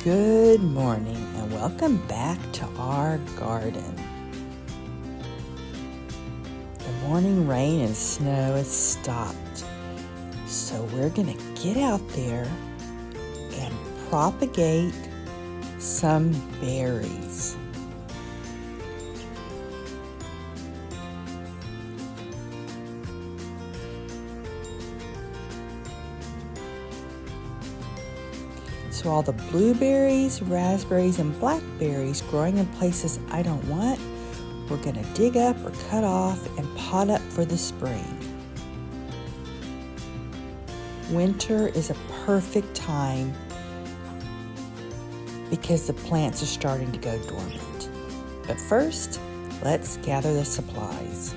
Good morning and welcome back to our garden. The morning rain and snow has stopped, so we're going to get out there and propagate some berries. So all the blueberries, raspberries, and blackberries growing in places I don't want, we're going to dig up or cut off and pot up for the spring. Winter is a perfect time because the plants are starting to go dormant. But first, let's gather the supplies.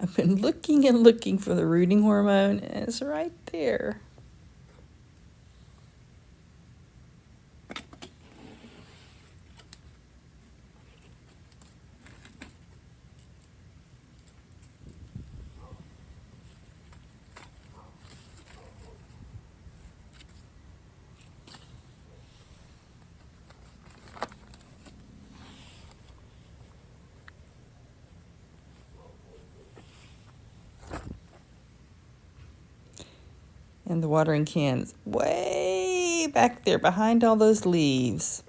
I've been looking and looking for the rooting hormone, and it's right there. And the watering can's way back there behind all those leaves.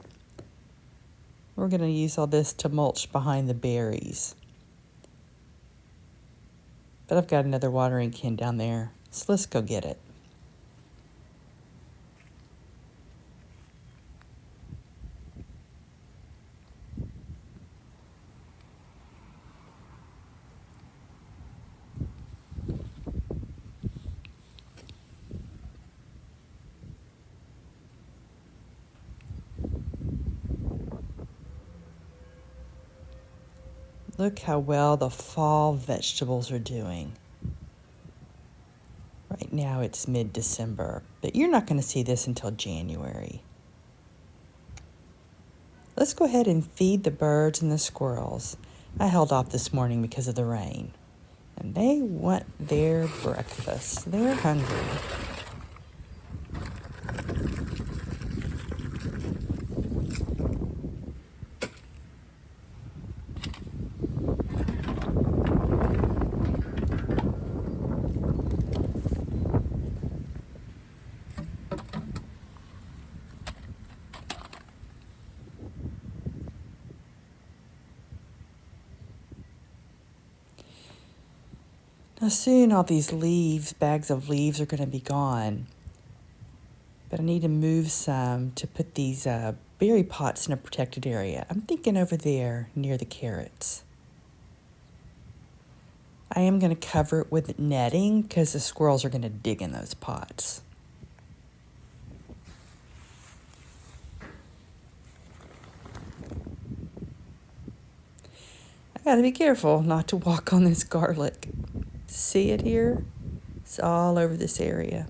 We're going to use all this to mulch behind the berries. But I've got another watering can down there, so let's go get it. Look how well the fall vegetables are doing. Right now it's mid-December, but you're not going to see this until January. Let's go ahead and feed the birds and the squirrels. I held off this morning because of the rain. And they want their breakfast. They're hungry. Now soon all these bags of leaves are going to be gone. But I need to move some to put these berry pots in a protected area. I'm thinking over there near the carrots. I am going to cover it with netting because the squirrels are going to dig in those pots. I got to be careful not to walk on this garlic. See it here? It's all over this area.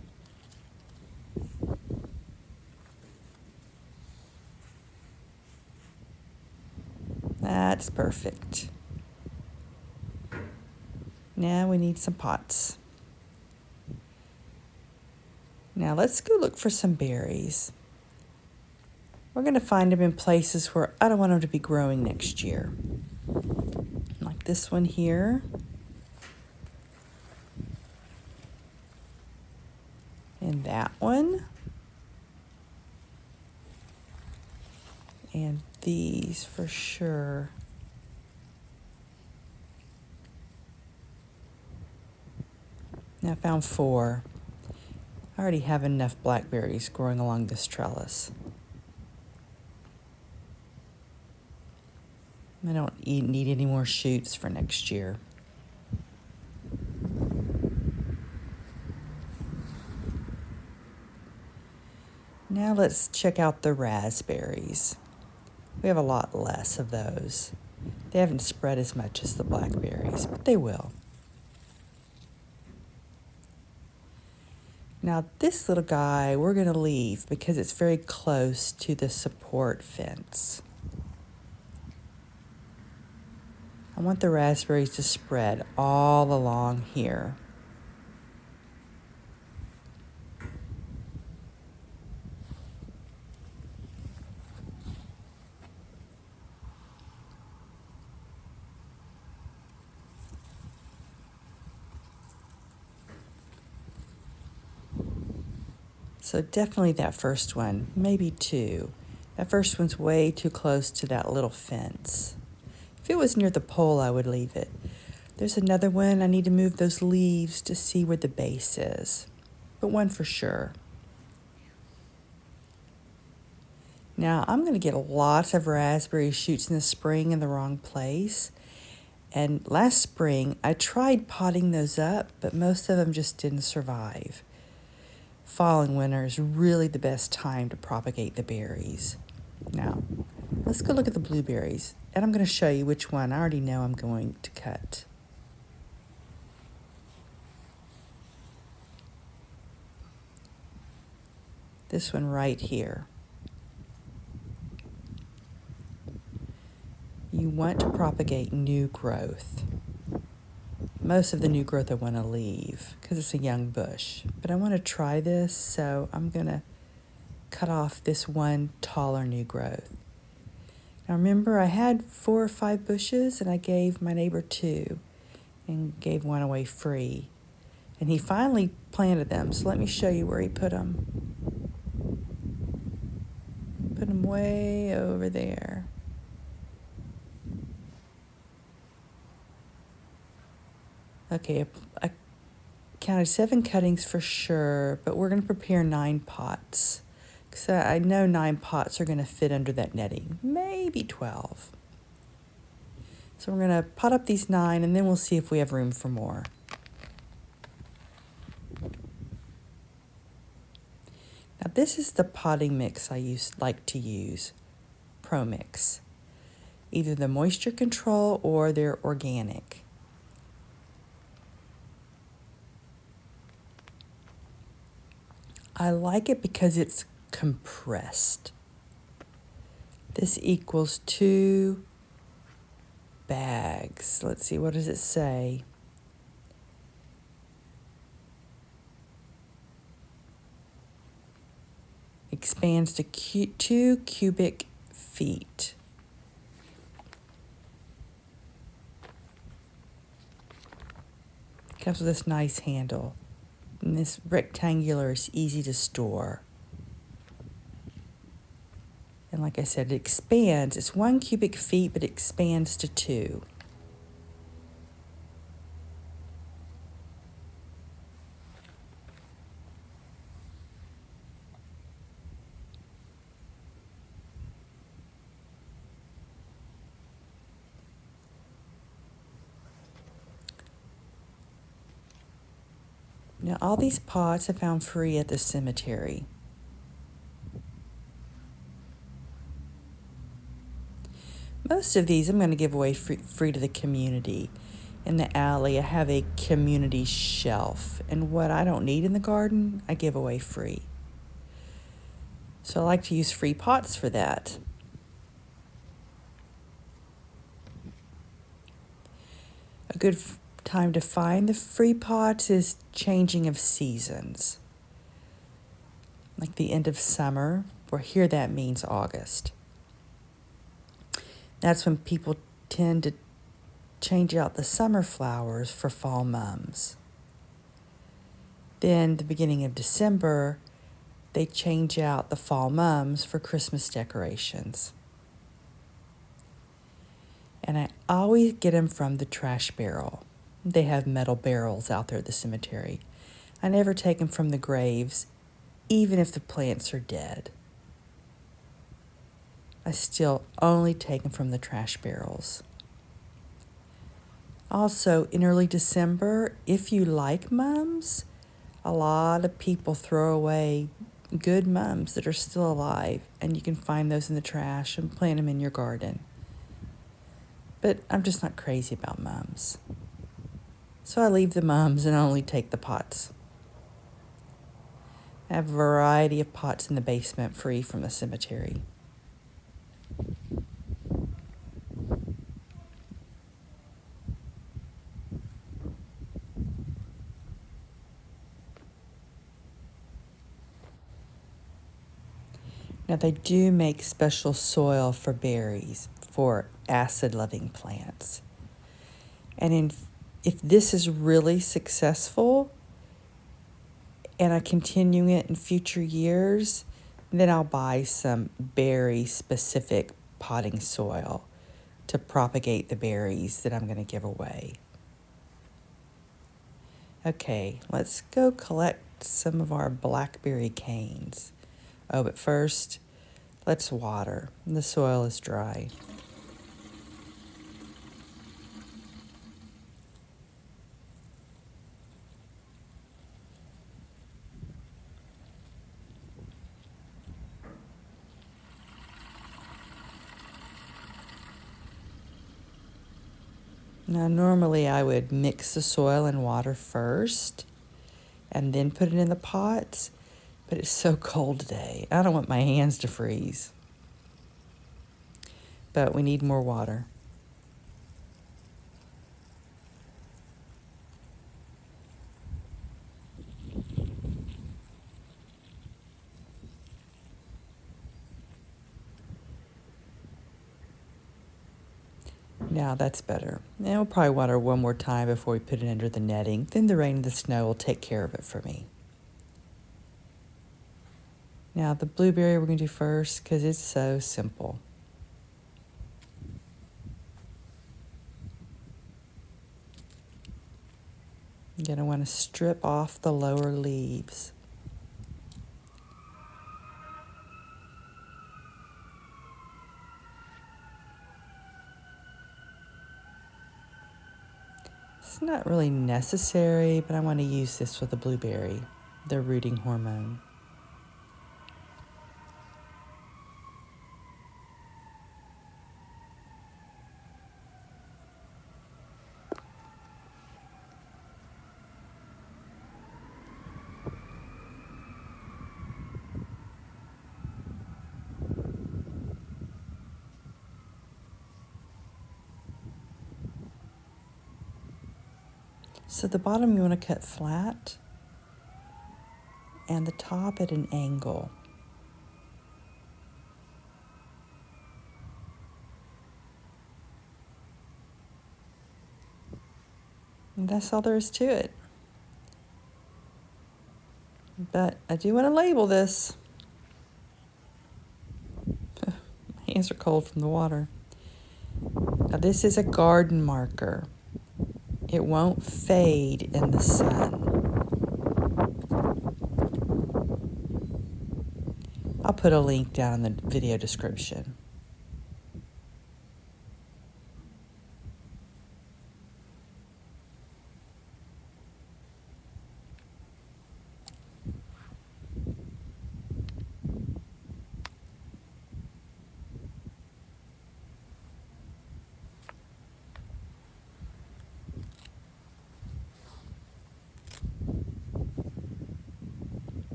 That's perfect. Now we need some pots. Now let's go look for some berries. We're going to find them in places where I don't want them to be growing next year. Like this one here. And that one. And these for sure. Now I found 4. I already have enough blackberries growing along this trellis. I don't need any more shoots for next year. Now let's check out the raspberries. We have a lot less of those. They haven't spread as much as the blackberries, but they will. Now this little guy we're going to leave because it's very close to the support fence. I want the raspberries to spread all along here. So definitely that first one, maybe 2. That first one's way too close to that little fence. If it was near the pole, I would leave it. There's another one. I need to move those leaves to see where the base is, but one for sure. Now I'm going to get lots of raspberry shoots in the spring in the wrong place. And last spring, I tried potting those up, but most of them just didn't survive. Fall and winter is really the best time to propagate the berries. Now, let's go look at the blueberries, and I'm going to show you which one I already know I'm going to cut. This one right here. You want to propagate new growth. Most of the new growth I want to leave because it's a young bush. But I want to try this, so I'm going to cut off this one taller new growth. Now remember, I had 4 or 5 bushes, and I gave my neighbor 2 and gave one away free. And he finally planted them, so let me show you where he put them. Put them way over there. Okay, I counted 7 cuttings for sure, but we're going to prepare 9 pots. Because I know 9 pots are going to fit under that netting, maybe 12. So we're going to pot up these 9, and then we'll see if we have room for more. Now this is the potting mix I like to use, Pro Mix. Either the moisture control or they're organic. I like it because it's compressed. This equals 2 bags. Let's see, what does it say? Expands to 2 cubic feet. Comes with this nice handle. And this rectangular is easy to store. And like I said, it expands. It's 1 cubic feet, but it expands to 2. Now, all these pots I found free at the cemetery. Most of these I'm going to give away free to the community. In the alley, I have a community shelf, and what I don't need in the garden, I give away free. So I like to use free pots for that. A good time to find the free pots is changing of seasons. Like the end of summer, or here that means August. That's when people tend to change out the summer flowers for fall mums. Then the beginning of December, they change out the fall mums for Christmas decorations. And I always get them from the trash barrel. They have metal barrels out there at the cemetery. I never take them from the graves, even if the plants are dead. I still only take them from the trash barrels. Also, in early December, if you like mums, a lot of people throw away good mums that are still alive, and you can find those in the trash and plant them in your garden. But I'm just not crazy about mums. So I leave the mums and only take the pots. I have a variety of pots in the basement free from the cemetery. Now they do make special soil for berries, for acid-loving plants. And if this is really successful and I continue it in future years, then I'll buy some berry-specific potting soil to propagate the berries that I'm going to give away. Okay, let's go collect some of our blackberry canes. Oh, but first, let's water. The soil is dry. Now, normally I would mix the soil and water first and then put it in the pots, but it's so cold today. I don't want my hands to freeze. But we need more water. Now that's better. Now we'll probably water one more time before we put it under the netting. Then the rain and the snow will take care of it for me. Now the blueberry we're going to do first because it's so simple. You're going to want to strip off the lower leaves. It's not really necessary, but I want to use this with the blueberry, the rooting hormone. So the bottom you want to cut flat and the top at an angle. And that's all there is to it. But I do want to label this. My hands are cold from the water. Now this is a garden marker. It won't fade in the sun. I'll put a link down in the video description.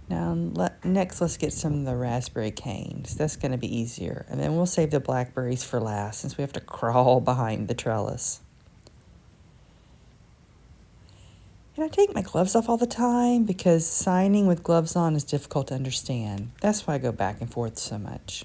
Now, next let's get some of the raspberry canes. That's going to be easier. And then we'll save the blackberries for last since we have to crawl behind the trellis. And I take my gloves off all the time because signing with gloves on is difficult to understand. That's why I go back and forth so much.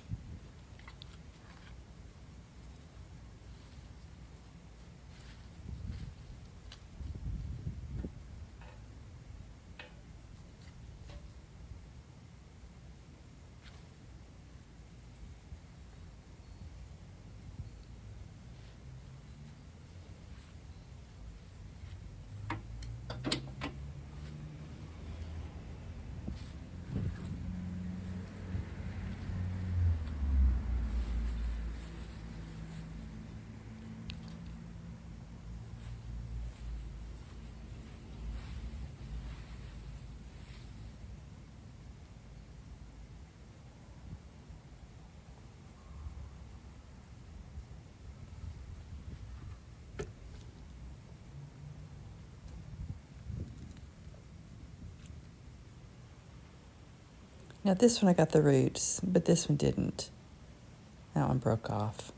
Now this one I got the roots, but this one didn't. That one broke off.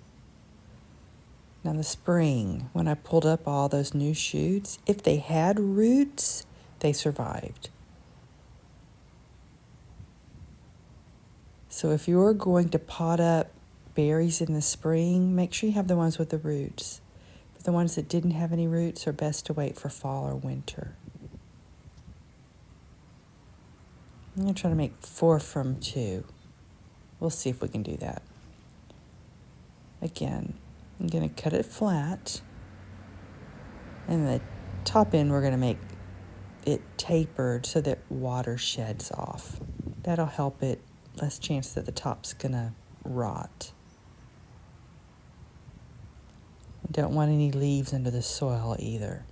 Now the spring, when I pulled up all those new shoots, if they had roots, they survived. So if you're going to pot up berries in the spring, make sure you have the ones with the roots. But the ones that didn't have any roots are best to wait for fall or winter. I'm going to try to make 4 from 2. We'll see if we can do that. Again, I'm going to cut it flat. And the top end, we're going to make it tapered so that water sheds off. That'll help it, less chance that the top's going to rot. Don't want any leaves under the soil either.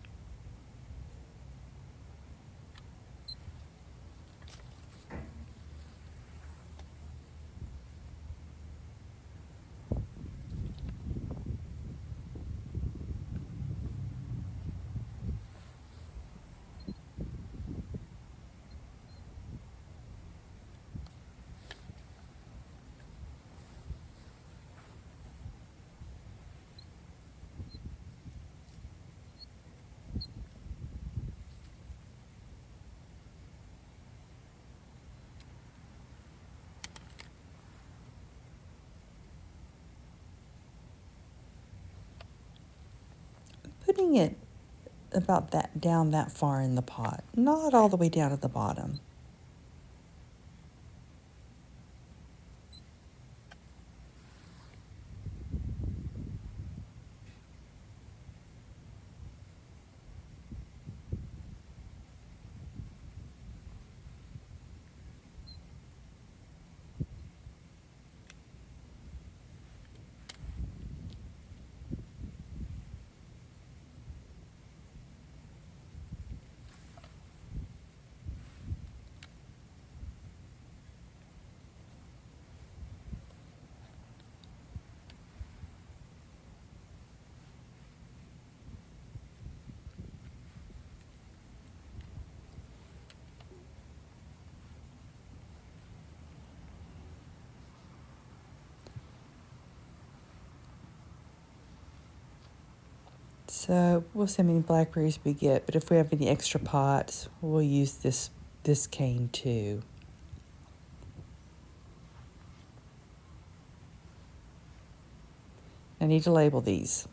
Putting it about that down that far in the pot, not all the way down at the bottom. So we'll see how many blackberries we get, but if we have any extra pots, we'll use this cane too. I need to label these.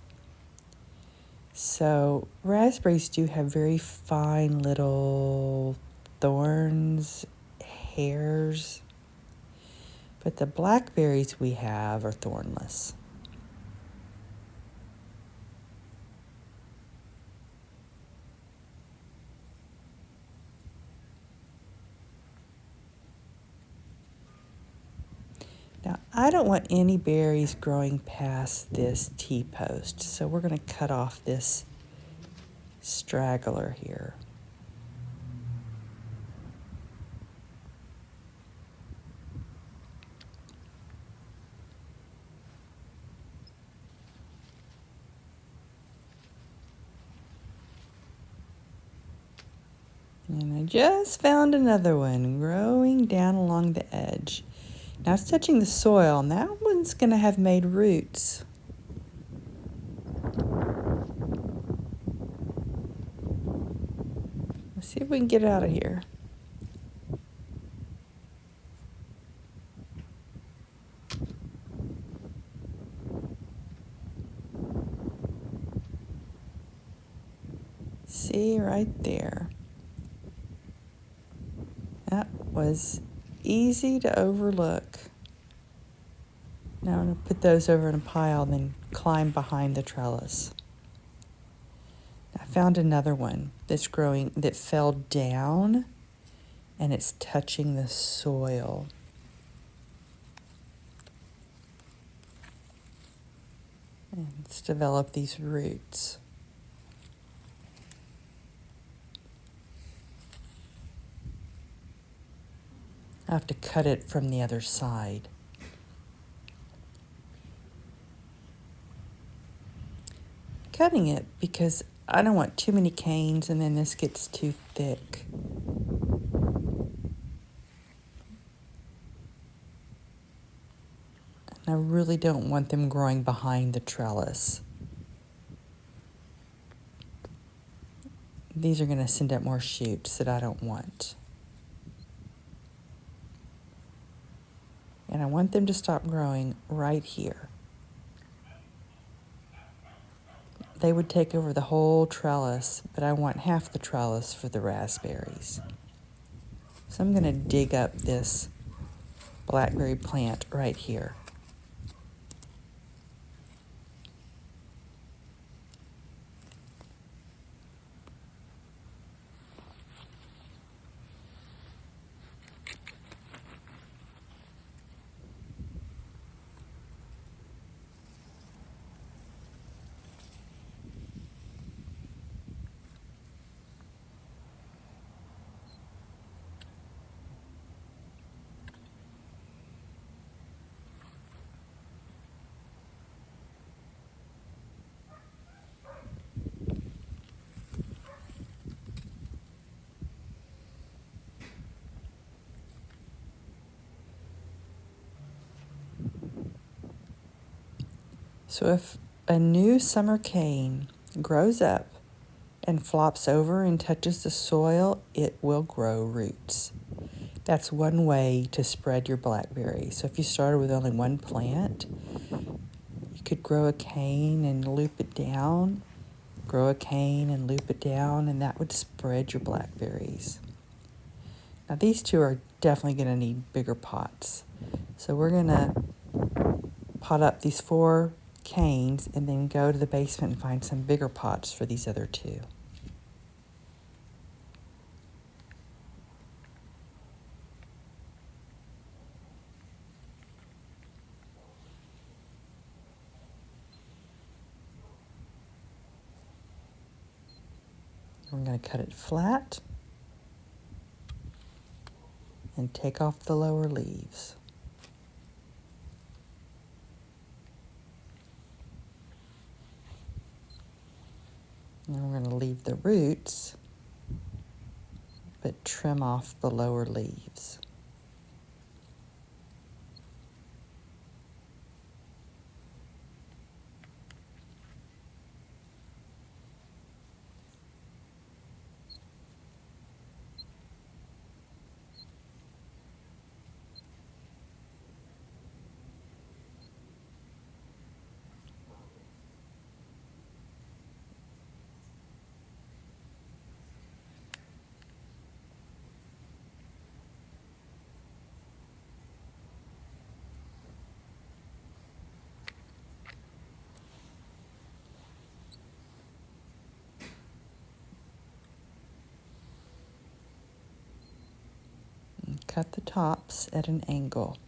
So raspberries do have very fine little thorns, hairs, but the blackberries we have are thornless. Now, I don't want any berries growing past this T-post, so we're going to cut off this straggler here. And I just found another one growing down along the edge. Now it's touching the soil, and that one's going to have made roots. Let's see if we can get it out of here. See, right there. That was easy to overlook. Now I'm going to put those over in a pile and then climb behind the trellis. I found another one that's growing that fell down and it's touching the soil. And it's developed these roots. I have to cut it from the other side. Cutting it because I don't want too many canes and then this gets too thick. I really don't want them growing behind the trellis. These are going to send up more shoots that I don't want. And I want them to stop growing right here. They would take over the whole trellis, but I want half the trellis for the raspberries. So I'm going to dig up this blackberry plant right here. So if a new summer cane grows up and flops over and touches the soil, it will grow roots. That's one way to spread your blackberry. So if you started with only one plant, you could grow a cane and loop it down, grow a cane and loop it down, and that would spread your blackberries. Now these two are definitely going to need bigger pots. So we're going to pot up these 4 canes and then go to the basement and find some bigger pots for these other 2. I'm going to cut it flat and take off the lower leaves. And we're going to leave the roots, but trim off the lower leaves. And cut the tops at an angle.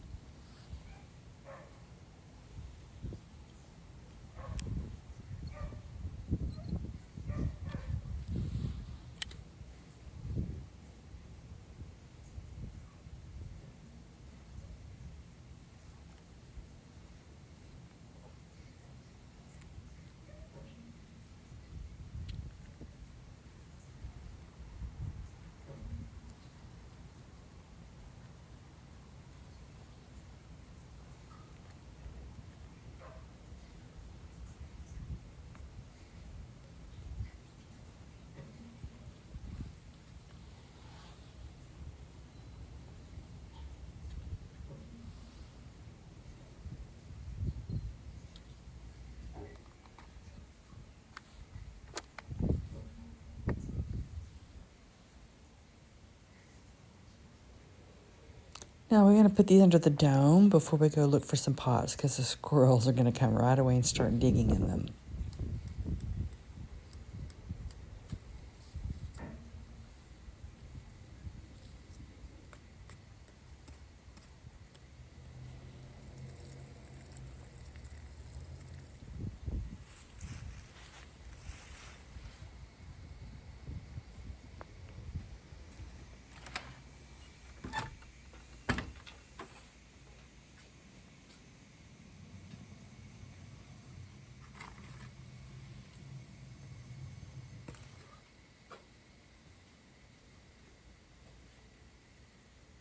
Now we're going to put these under the dome before we go look for some pots because the squirrels are going to come right away and start digging in them.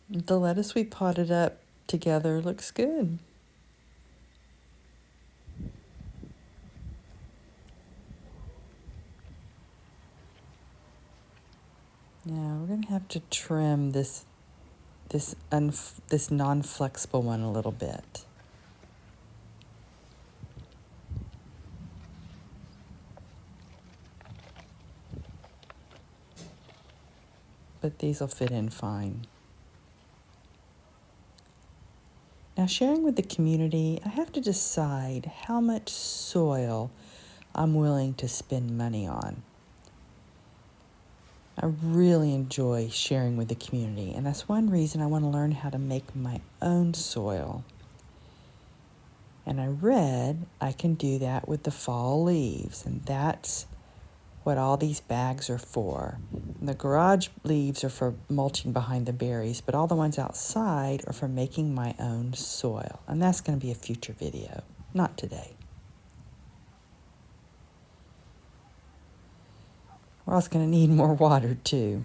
The lettuce we potted up together looks good. have to trim this non-flexible one a little bit. But these will fit in fine. Now, sharing with the community, I have to decide how much soil I'm willing to spend money on. I really enjoy sharing with the community, and that's one reason I want to learn how to make my own soil. And I read I can do that with the fall leaves, and that's what all these bags are for. And the garage leaves are for mulching behind the berries, but all the ones outside are for making my own soil. And that's going to be a future video, not today. We're also going to need more water too.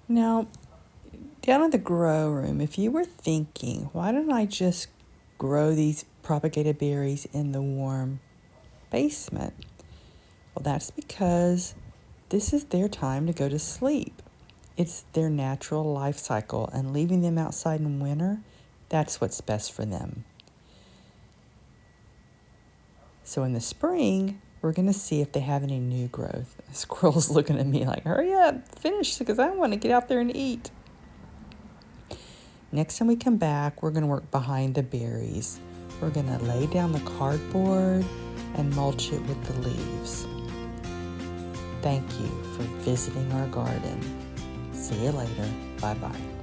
Now, down in the grow room, if you were thinking, why don't I just grow these propagated berries in the warm basement? Well, that's because this is their time to go to sleep. It's their natural life cycle, and leaving them outside in winter, that's what's best for them. So in the spring, we're going to see if they have any new growth. The squirrel's looking at me like, hurry up, finish, because I want to get out there and eat. Next time we come back, we're going to work behind the berries. We're going to lay down the cardboard and mulch it with the leaves. Thank you for visiting our garden. See you later. Bye-bye.